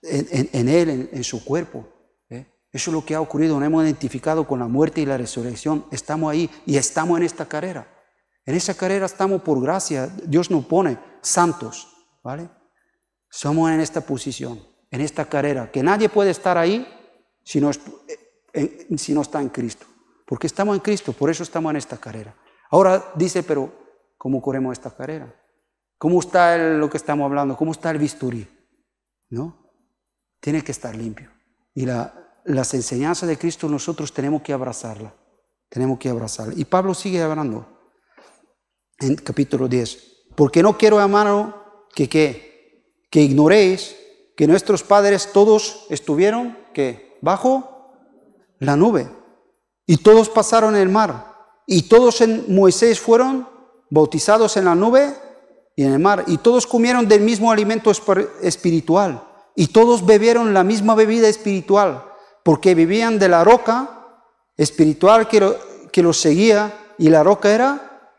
en Él, en su cuerpo. Eso es lo que ha ocurrido, nos hemos identificado con la muerte y la resurrección, estamos ahí y estamos en esta carrera. En esa carrera estamos por gracia, Dios nos pone santos, ¿vale? Somos en esta posición, en esta carrera, que nadie puede estar ahí si no está en Cristo, porque estamos en Cristo, por eso estamos en esta carrera. Ahora dice, pero ¿cómo corremos esta carrera? ¿Cómo está lo que estamos hablando? ¿Cómo está el bisturí? ¿No? Tiene que estar limpio. Y las enseñanzas de Cristo nosotros tenemos que abrazarla. Tenemos que abrazarla. Y Pablo sigue hablando en capítulo 10. Porque no quiero, hermano, que ignoréis que nuestros padres todos estuvieron ¿qué? Bajo la nube. Y todos pasaron el mar. Y todos en Moisés fueron bautizados en la nube y en el mar. Y todos comieron del mismo alimento espiritual. Y todos bebieron la misma bebida espiritual. Porque vivían de la roca espiritual que los seguía, y la roca era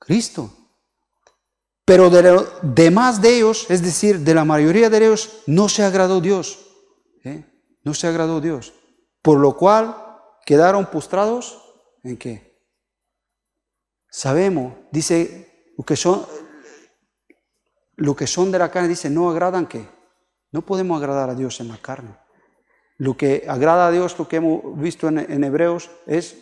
Cristo. Pero de los demás de ellos, es decir, de la mayoría de ellos, no se agradó Dios. No se agradó Dios. Por lo cual quedaron postrados ¿en qué? Sabemos, dice, lo que son de la carne, dice, no agradan ¿qué? No podemos agradar a Dios en la carne. lo que agrada a Dios, lo que hemos visto en Hebreos, es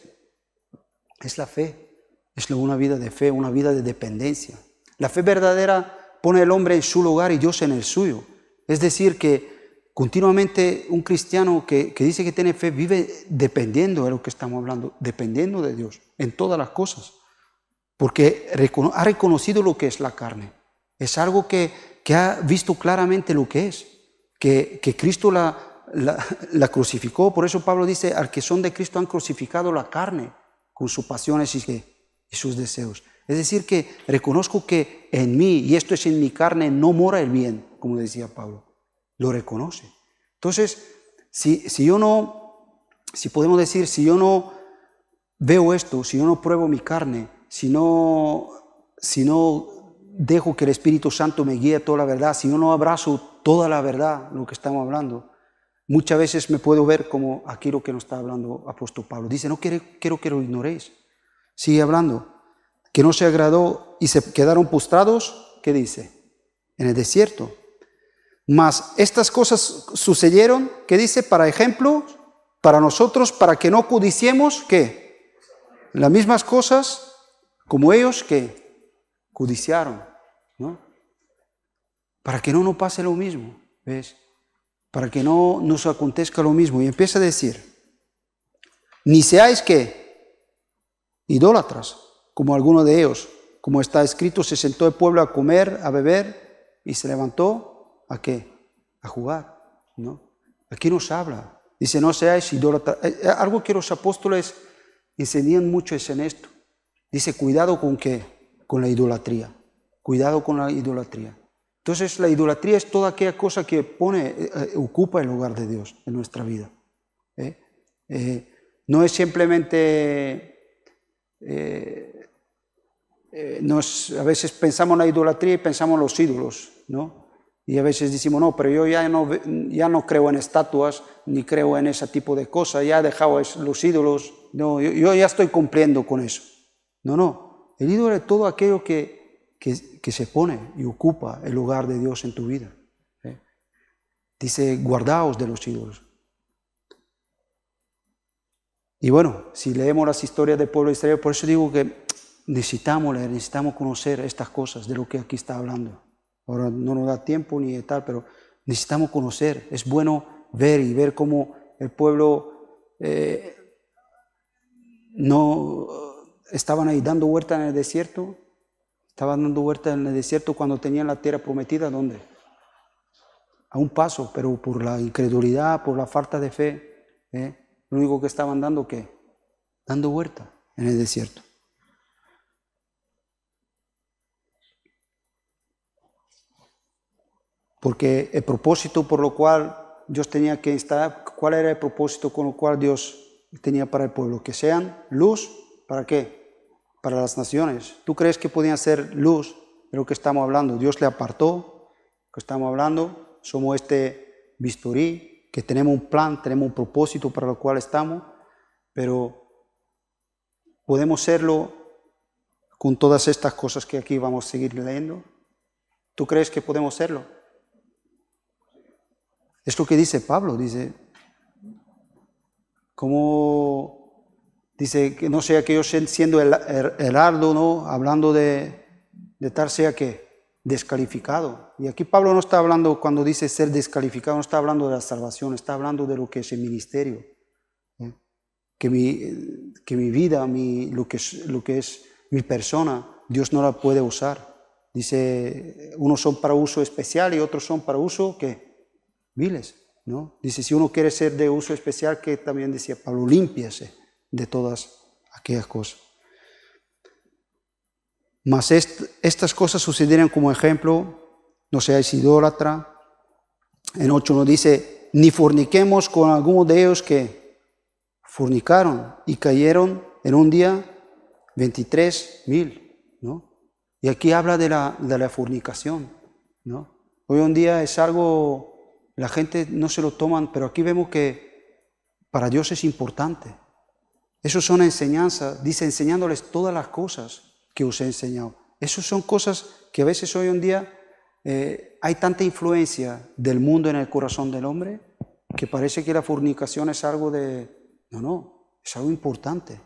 la fe. Es una vida de fe, una vida de dependencia. La fe verdadera pone al hombre en su lugar y Dios en el suyo. Es decir, que continuamente un cristiano que dice que tiene fe vive dependiendo de lo que estamos hablando, dependiendo de Dios en todas las cosas. Porque ha reconocido lo que es la carne. Es algo que ha visto claramente lo que es. Que Cristo la crucificó. Por eso Pablo dice, al que son de Cristo han crucificado la carne con sus pasiones y sus deseos. Es decir, que reconozco que en mí, y esto es en mi carne, no mora el bien, como decía Pablo. Lo reconoce. Entonces, si yo no veo esto, si yo no pruebo mi carne, si no dejo que el Espíritu Santo me guíe toda la verdad, si yo no abrazo toda la verdad, lo que estamos hablando, muchas veces me puedo ver como aquí lo que nos está hablando apóstol Pablo. Dice, no quiero que lo ignoréis. Sigue hablando. Que no se agradó y se quedaron postrados, ¿qué dice? En el desierto. Mas estas cosas sucedieron, ¿qué dice? Para ejemplo, para nosotros, para que no codiciemos, ¿qué? Las mismas cosas como ellos que codiciaron, ¿no? Para que no nos pase lo mismo, ¿ves? Para que no nos acontezca lo mismo. Y empieza a decir, ni seáis que idólatras, como alguno de ellos, como está escrito, se sentó el pueblo a comer, a beber, y se levantó, ¿a qué? A jugar, ¿no? Aquí nos habla, dice, no seáis idólatras. Algo que los apóstoles enseñan mucho es en esto. Dice, cuidado con ¿qué? Con la idolatría. Cuidado con la idolatría. Entonces, la idolatría es toda aquella cosa que ocupa el lugar de Dios en nuestra vida. No es simplemente... a veces pensamos en la idolatría y pensamos en los ídolos, ¿no? Y a veces decimos, no, pero yo ya no creo en estatuas, ni creo en ese tipo de cosas, ya he dejado los ídolos, no, yo ya estoy cumpliendo con eso. No, el ídolo es todo aquello que se pone y ocupa el lugar de Dios en tu vida. Dice, guardaos de los ídolos. Y bueno, si leemos las historias del pueblo de Israel, por eso digo que necesitamos leer, necesitamos conocer estas cosas de lo que aquí está hablando. Ahora no nos da tiempo ni tal, pero necesitamos conocer. Es bueno ver cómo el pueblo no estaban ahí dando vueltas en el desierto. Estaban dando vueltas en el desierto cuando tenían la tierra prometida. ¿Dónde? A un paso, pero por la incredulidad, por la falta de fe, lo único que estaban dando, ¿qué? Dando vueltas en el desierto. Porque el propósito por lo cual Dios tenía que estar, ¿cuál era el propósito con lo cual Dios tenía para el pueblo? Que sean luz, ¿para qué? Para las naciones. ¿Tú crees que podían ser luz de lo que estamos hablando? Dios le apartó, que estamos hablando, somos este bisturí, que tenemos un plan, tenemos un propósito para lo cual estamos, pero podemos serlo con todas estas cosas que aquí vamos a seguir leyendo. ¿Tú crees que podemos serlo? Es lo que dice Pablo, dice, como dice que no sea que yo siendo el heraldo, ¿no? Hablando de tal sea que descalificado. Y aquí Pablo no está hablando, cuando dice ser descalificado, no está hablando de la salvación, está hablando de lo que es el ministerio. Que mi vida, lo que es mi persona, Dios no la puede usar. Dice, unos son para uso especial y otros son para uso, ¿qué? Viles, ¿no? Dice, si uno quiere ser de uso especial, que también decía Pablo, límpiase de todas aquellas cosas. Mas estas cosas sucedieron como ejemplo, no seáis idólatra. En 8 nos dice, ni forniquemos con alguno de ellos que fornicaron y cayeron en un día 23,000, ¿no? Y aquí habla de la fornicación, ¿no? Hoy en día es algo... La gente no se lo toman, pero aquí vemos que para Dios es importante. Eso son enseñanzas, dice, enseñándoles todas las cosas que os he enseñado. Esas son cosas que a veces hoy en día hay tanta influencia del mundo en el corazón del hombre que parece que la fornicación es algo de... No, es algo importante.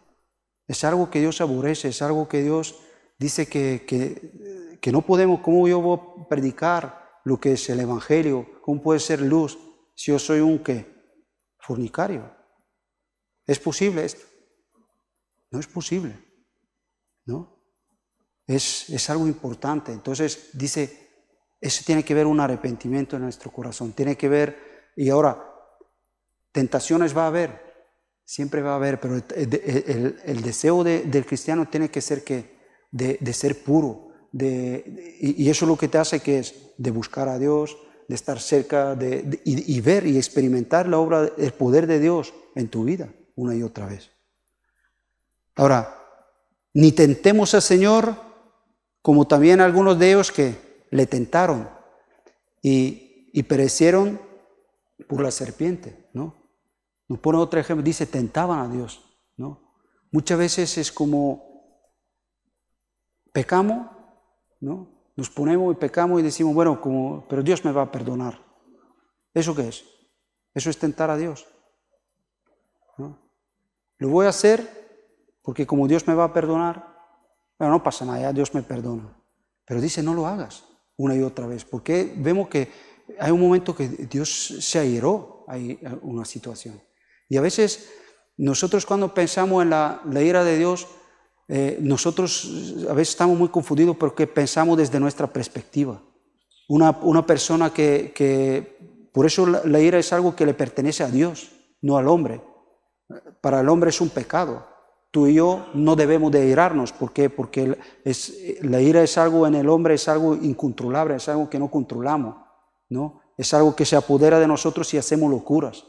Es algo que Dios aborrece, es algo que Dios dice que no podemos. ¿Cómo yo voy a predicar lo que es el Evangelio? ¿Cómo puede ser luz si yo soy un ¿qué? Fornicario? ¿Es posible esto? No es posible, ¿no? Es algo importante. Entonces dice, eso tiene que ver un arrepentimiento en nuestro corazón. Tiene que ver, y ahora, tentaciones va a haber, siempre va a haber, pero el deseo del cristiano tiene que ser de ser puro. Y eso es lo que te hace que es de buscar a Dios, de estar cerca, y ver y experimentar la obra, el poder de Dios en tu vida, una y otra vez. Ahora, ni tentemos al Señor, como también algunos de ellos que le tentaron y perecieron por la serpiente, ¿no? Nos pone otro ejemplo, dice, tentaban a Dios, ¿no? Muchas veces es como pecamos, ¿no? Nos ponemos y pecamos y decimos, bueno, pero Dios me va a perdonar. ¿Eso qué es? Eso es tentar a Dios, ¿no? Lo voy a hacer porque como Dios me va a perdonar, bueno, no pasa nada, ya Dios me perdona. Pero dice, no lo hagas una y otra vez, porque vemos que hay un momento que Dios se airó, hay una situación. Y a veces nosotros cuando pensamos en la ira de Dios, nosotros a veces estamos muy confundidos porque pensamos desde nuestra perspectiva. Una persona que por eso la ira es algo que le pertenece a Dios, no al hombre. Para el hombre es un pecado. Tú y yo no debemos de irarnos. ¿Por qué? Porque la ira es algo en el hombre, es algo incontrolable, es algo que no controlamos, ¿no? Es algo que se apodera de nosotros y hacemos locuras.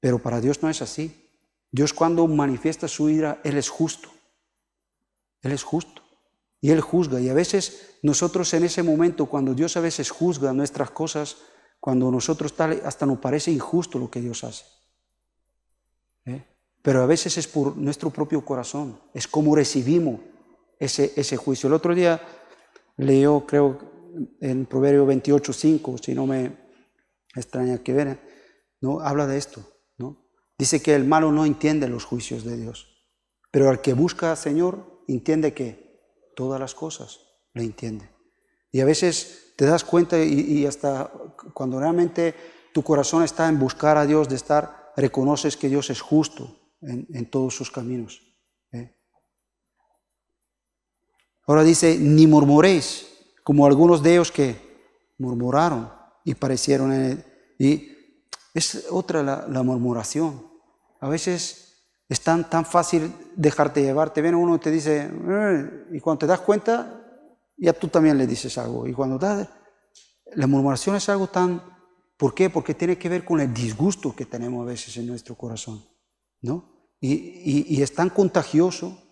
Pero para Dios no es así. Dios cuando manifiesta su ira, Él es justo. Él es justo. Y Él juzga. Y a veces nosotros en ese momento, cuando Dios a veces juzga nuestras cosas, cuando nosotros hasta nos parece injusto lo que Dios hace. Pero a veces es por nuestro propio corazón, es como recibimos ese juicio. El otro día leyó, creo, en Proverbio 28:5, si no me extraña que ver, ¿no? Habla de esto, ¿no? Dice que el malo no entiende los juicios de Dios, pero al que busca al Señor entiende que todas las cosas le entiende. Y a veces te das cuenta y hasta cuando realmente tu corazón está en buscar a Dios, reconoces que Dios es justo en todos sus caminos. Ahora dice, ni murmuréis, como algunos de ellos que murmuraron y parecieron en él. Y es otra la murmuración. A veces es tan fácil dejarte llevar. Te viene uno y te dice, y cuando te das cuenta, ya tú también le dices algo. Y cuando la murmuración es algo tan... ¿Por qué? Porque tiene que ver con el disgusto que tenemos a veces en nuestro corazón, ¿no? Y es tan contagioso,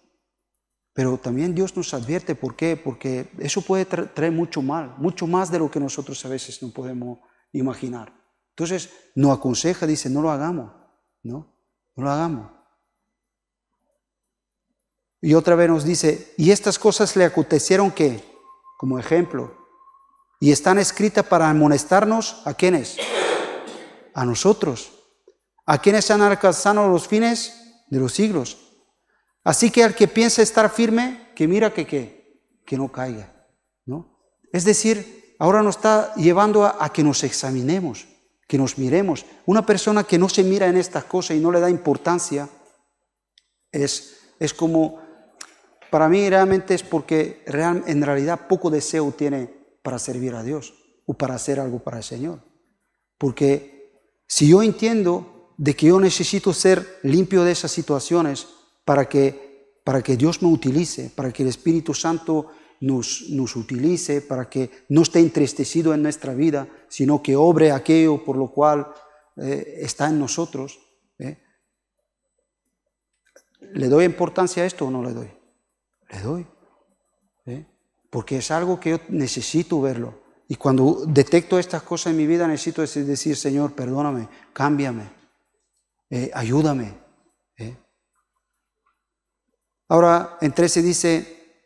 pero también Dios nos advierte. ¿Por qué? Porque eso puede traer mucho mal, mucho más de lo que nosotros a veces no podemos imaginar. Entonces nos aconseja, dice, no lo hagamos, ¿no? No lo hagamos. Y otra vez nos dice, y estas cosas le acontecieron ¿qué? Como ejemplo. Y están escritas para amonestarnos, ¿a quiénes? A nosotros. A quienes han alcanzado los fines de los siglos. Así que al que piensa estar firme, que mira que no caiga, ¿no? Es decir, ahora nos está llevando a que nos examinemos, que nos miremos. Una persona que no se mira en estas cosas y no le da importancia, es como, para mí realmente es porque en realidad poco deseo tiene para servir a Dios o para hacer algo para el Señor. Porque si yo entiendo de que yo necesito ser limpio de esas situaciones para que Dios me utilice, para que el Espíritu Santo nos utilice, para que no esté entristecido en nuestra vida, sino que obre aquello por lo cual está en nosotros, ¿le doy importancia a esto o no le doy? Le doy. Porque es algo que yo necesito verlo. Y cuando detecto estas cosas en mi vida, necesito decir, Señor, perdóname, cámbiame, ayúdame. Ahora, en 13 dice,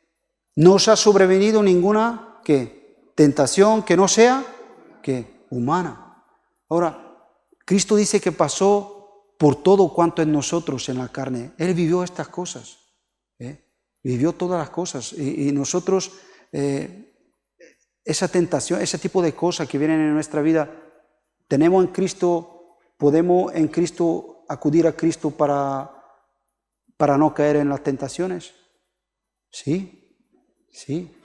no os ha sobrevenido ninguna tentación que no sea humana. Ahora, Cristo dice que pasó por todo cuanto en nosotros en la carne. Él vivió estas cosas, vivió todas las cosas. Y nosotros, esa tentación, ese tipo de cosas que vienen en nuestra vida, tenemos en Cristo, podemos en Cristo acudir a Cristo para no caer en las tentaciones. Sí, sí.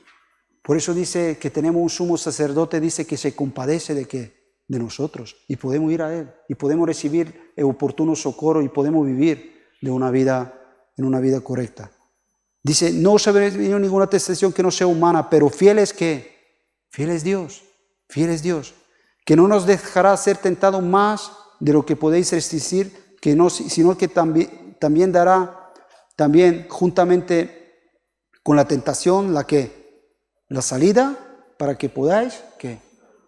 Por eso dice que tenemos un sumo sacerdote, dice que se compadece de nosotros, y podemos ir a Él, y podemos recibir el oportuno socorro, y podemos vivir en una vida correcta. Dice, no os habréis venido ninguna tentación que no sea humana, pero fiel es Dios, que no nos dejará ser tentados más de lo que podéis resistir, sino que también dará juntamente con la tentación la salida para que podáis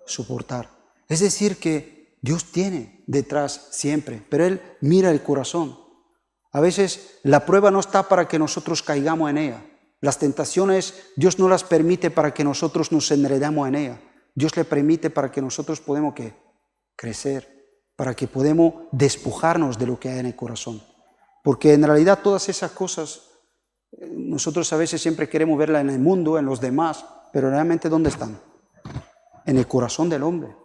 soportar. Es decir, que Dios tiene detrás siempre, pero Él mira el corazón. A veces la prueba no está para que nosotros caigamos en ella. Las tentaciones Dios no las permite para que nosotros nos enredamos en ella. Dios le permite para que nosotros podamos crecer, para que podamos despojarnos de lo que hay en el corazón. Porque en realidad todas esas cosas, nosotros a veces siempre queremos verlas en el mundo, en los demás, pero realmente ¿dónde están? En el corazón del hombre,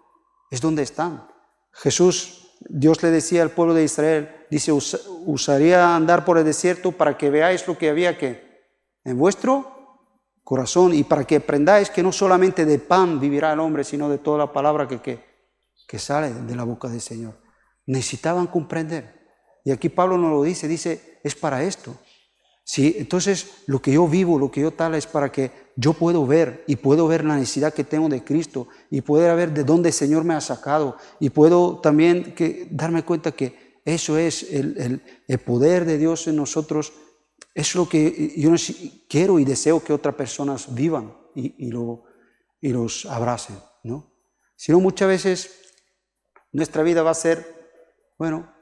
es donde están. Jesús, Dios le decía al pueblo de Israel, dice, usaría andar por el desierto para que veáis lo que había en vuestro corazón, y para que aprendáis que no solamente de pan vivirá el hombre, sino de toda la palabra que sale de la boca del Señor. Necesitaban comprender. Y aquí Pablo nos lo dice, es para esto. Sí, entonces lo que yo vivo, lo que yo tal, es para que yo puedo ver la necesidad que tengo de Cristo, y poder ver de dónde el Señor me ha sacado, y puedo también darme cuenta que eso es el poder de Dios en nosotros. Es lo que yo quiero y deseo que otras personas vivan y los abracen, ¿no? Si no, muchas veces nuestra vida va a ser, bueno,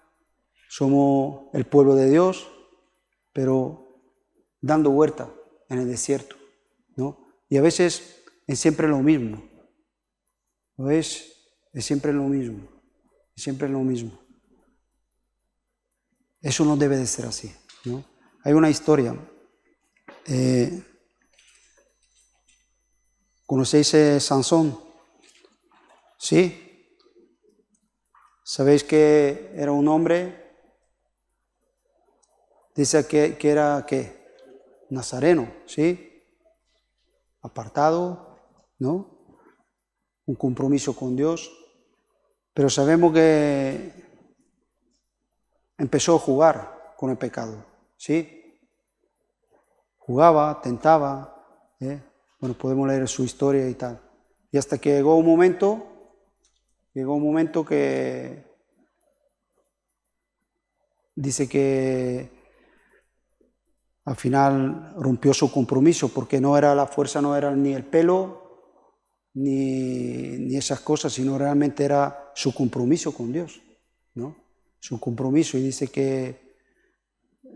somos el pueblo de Dios, pero dando vuelta en el desierto, ¿no? Y a veces es siempre lo mismo, ¿no es? Es siempre lo mismo, es siempre lo mismo. Eso no debe de ser así, ¿no? Hay una historia, ¿conocéis a Sansón? ¿Sí? ¿Sabéis que era un hombre? Dice que era nazareno, ¿sí? Apartado, ¿no? Un compromiso con Dios. Pero sabemos que empezó a jugar con el pecado, ¿sí? Jugaba, tentaba, bueno, podemos leer su historia y tal. Y hasta que llegó un momento que dice que al final rompió su compromiso, porque la fuerza no era ni el pelo, ni esas cosas, sino realmente era su compromiso con Dios, ¿no? Su compromiso, y dice que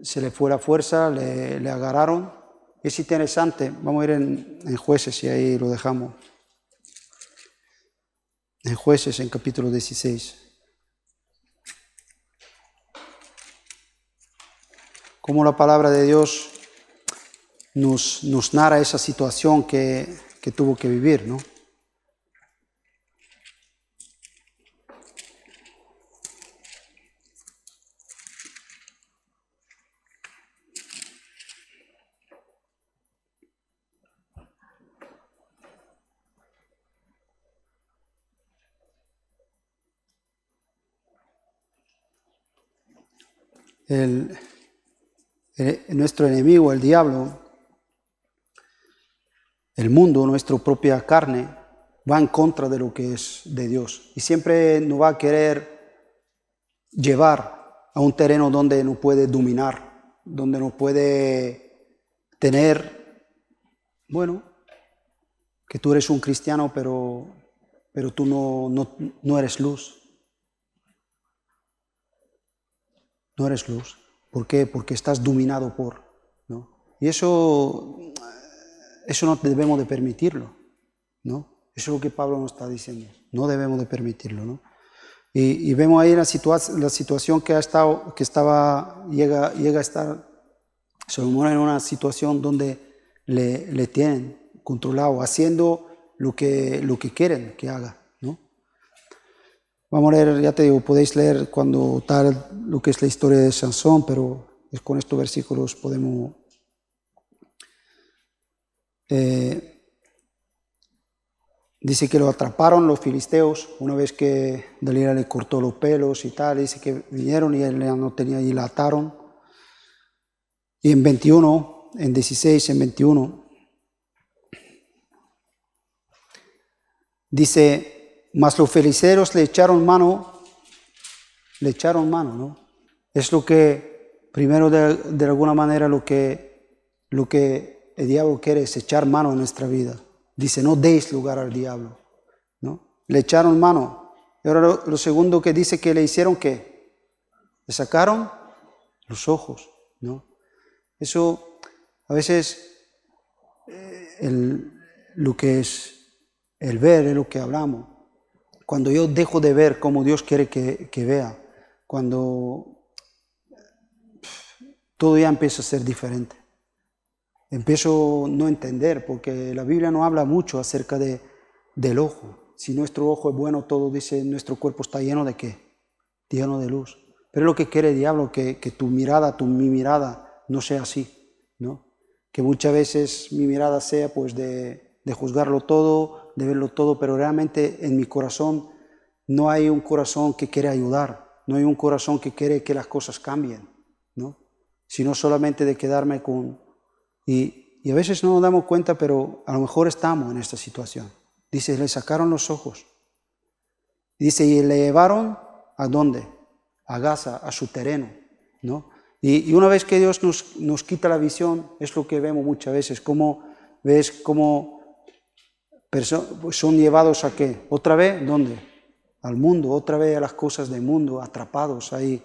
se le fue la fuerza, le agarraron. Es interesante, vamos a ir en Jueces, y ahí lo dejamos. En Jueces, en capítulo 16. Cómo la palabra de Dios nos narra esa situación que tuvo que vivir, ¿no? Nuestro enemigo, el diablo, el mundo, nuestra propia carne, va en contra de lo que es de Dios, y siempre nos va a querer llevar a un terreno donde no puede dominar, donde no puede tener, bueno, que tú eres un cristiano, pero tú no eres luz. No eres luz. ¿Por qué? Porque estás dominado por, ¿no? Y eso no debemos de permitirlo, ¿no? Eso es lo que Pablo nos está diciendo. No debemos de permitirlo, ¿no? Y vemos ahí la situación que llega a estar Salomón en una situación donde le tienen controlado, haciendo lo que quieren que haga, ¿no? Vamos a leer, ya te digo, podéis leer cuando tal lo que es la historia de Sansón, pero con estos versículos podemos... dice que lo atraparon los filisteos una vez que Dalila le cortó los pelos y tal. Dice que vinieron y él ya no tenía y la ataron. Y en 21, en 16, en 21, dice, mas los filisteos le echaron mano, ¿no? Es lo que, primero de alguna manera, lo que el diablo quiere es echar mano en nuestra vida. Dice, no deis lugar al diablo, ¿no? Le echaron mano. Y ahora lo segundo que dice que le hicieron, ¿qué? Le sacaron los ojos, ¿no? Eso, a veces, lo que es el ver es lo que hablamos. Cuando yo dejo de ver como Dios quiere que vea, cuando todo ya empieza a ser diferente. Empiezo a no entender, porque la Biblia no habla mucho acerca del ojo. Si nuestro ojo es bueno, todo dice, nuestro cuerpo está lleno de ¿qué? Lleno de luz. Pero es lo que quiere el diablo, que tu mirada, mi mirada no sea así, ¿no? Que muchas veces mi mirada sea pues de juzgarlo todo, de verlo todo, pero realmente en mi corazón no hay un corazón que quiere ayudar, no hay un corazón que quiere que las cosas cambien, ¿no? Sino solamente de quedarme con... Y a veces no nos damos cuenta, pero a lo mejor estamos en esta situación. Dice, le sacaron los ojos. Dice, y le llevaron, ¿a dónde? A Gaza, a su terreno, ¿no? Y una vez que Dios nos quita la visión, es lo que vemos muchas veces, cómo son llevados a ¿qué? ¿Otra vez? ¿Dónde? Al mundo, otra vez a las cosas del mundo, atrapados ahí,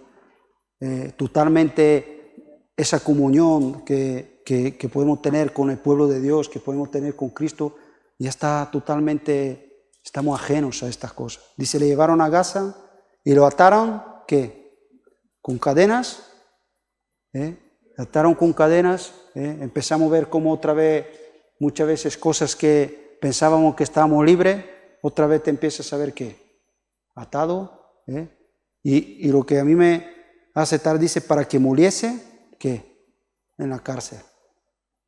totalmente esa comunión que podemos tener con el pueblo de Dios, que podemos tener con Cristo, ya está totalmente, estamos ajenos a estas cosas. Dice, le llevaron a Gaza y lo ataron, ¿qué? Con cadenas, ataron con cadenas, empezamos a ver cómo otra vez, muchas veces cosas que pensábamos que estábamos libres, otra vez te empiezas a ver ¿qué? Atado, y lo que a mí me hace tal, dice, para que muriese, ¿qué? En la cárcel.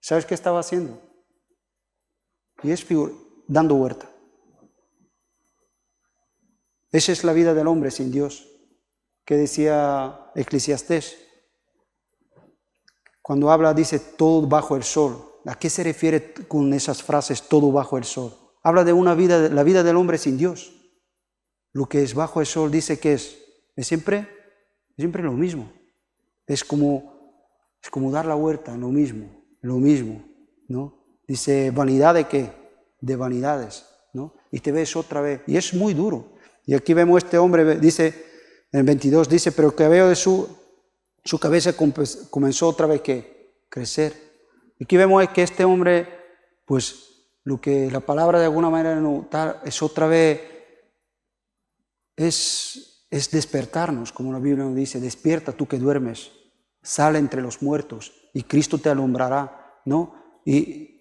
¿Sabes qué estaba haciendo? Y es dando vuelta. Esa es la vida del hombre sin Dios. ¿Qué decía Eclesiastés? Cuando habla, dice, todo bajo el sol. ¿A qué se refiere con esas frases, todo bajo el sol? Habla de una vida, la vida del hombre sin Dios. Lo que es bajo el sol, dice que es siempre lo mismo. Es como dar la vuelta, lo mismo, ¿no? Dice, ¿vanidad de qué? De vanidades, ¿no? Y te ves otra vez, y es muy duro. Y aquí vemos este hombre, dice, en el 22, dice, pero el cabello de su cabeza comenzó otra vez ¿qué? Crecer. Y aquí vemos que este hombre, pues, lo que la palabra de alguna manera notar es otra vez, es despertarnos, como la Biblia nos dice, despierta tú que duermes, sale entre los muertos y Cristo te alumbrará, ¿no? Y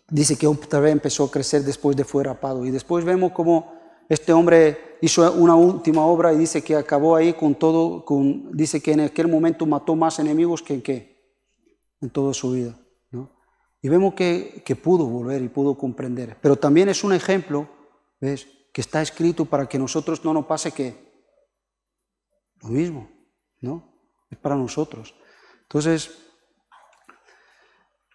dice que otra vez empezó a crecer después de fue rapado. Y después vemos como este hombre hizo una última obra y dice que acabó ahí con todo, dice que en aquel momento mató más enemigos que en toda su vida, ¿no? Y vemos que pudo volver y pudo comprender. Pero también es un ejemplo, ¿ves? Que está escrito para que nosotros no nos pase que lo mismo, ¿no? Es para nosotros. Entonces,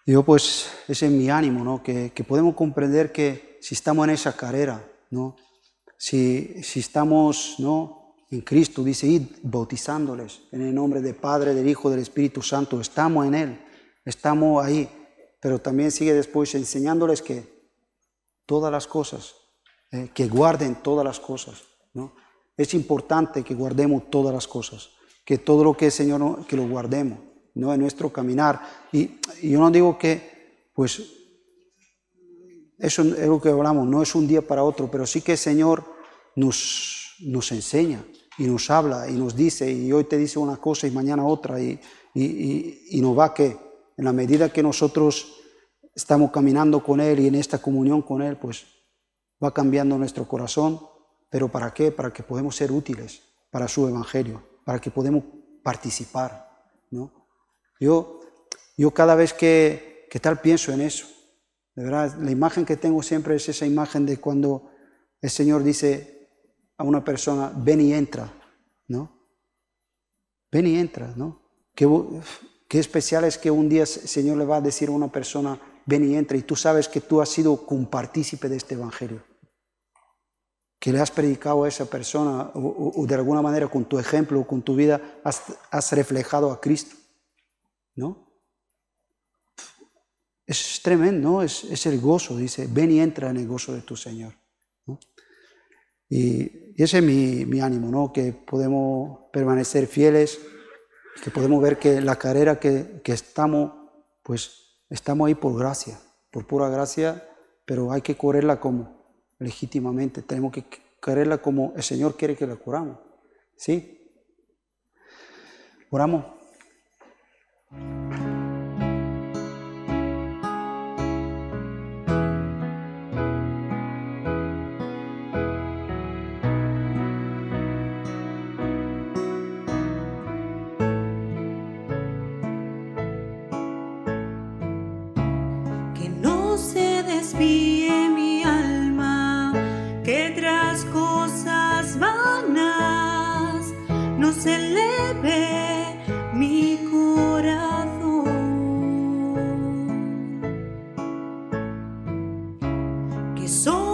yo pues, ese es mi ánimo, ¿no? Que podemos comprender que si estamos en esa carrera, ¿no? Si estamos, ¿no? En Cristo, dice, id bautizándoles en el nombre del Padre, del Hijo, del Espíritu Santo, estamos en Él, estamos ahí, pero también sigue después enseñándoles que todas las cosas, que guarden todas las cosas, ¿no? Es importante que guardemos todas las cosas, que todo lo que es Señor, que lo guardemos, ¿no? En nuestro caminar. Y yo no digo que, pues, eso es lo que hablamos, no es un día para otro, pero sí que el Señor nos enseña y nos habla y nos dice, y hoy te dice una cosa y mañana otra, y nos va que en la medida que nosotros estamos caminando con Él y en esta comunión con Él, pues va cambiando nuestro corazón. ¿Pero para qué? Para que podamos ser útiles para su evangelio, para que podamos participar, ¿no? Yo cada vez que tal pienso en eso. De verdad, la imagen que tengo siempre es esa imagen de cuando el Señor dice a una persona, ven y entra, ¿no? Ven y entra, ¿no? Qué especial es que un día el Señor le va a decir a una persona, ven y entra, y tú sabes que tú has sido compartícipe de este evangelio, que le has predicado a esa persona o de alguna manera con tu ejemplo, con tu vida, has reflejado a Cristo, ¿no? Es tremendo, ¿no? Es el gozo, dice, ven y entra en el gozo de tu Señor, ¿no? Y ese es mi ánimo, ¿no? Que podemos permanecer fieles, que podemos ver que la carrera que estamos, pues estamos ahí por gracia, por pura gracia, pero hay que correrla como legítimamente, tenemos que correrla como el Señor quiere que la corramos, ¿sí? Oramos. Desvíe mi alma, que tras cosas vanas no se eleve mi corazón, que soy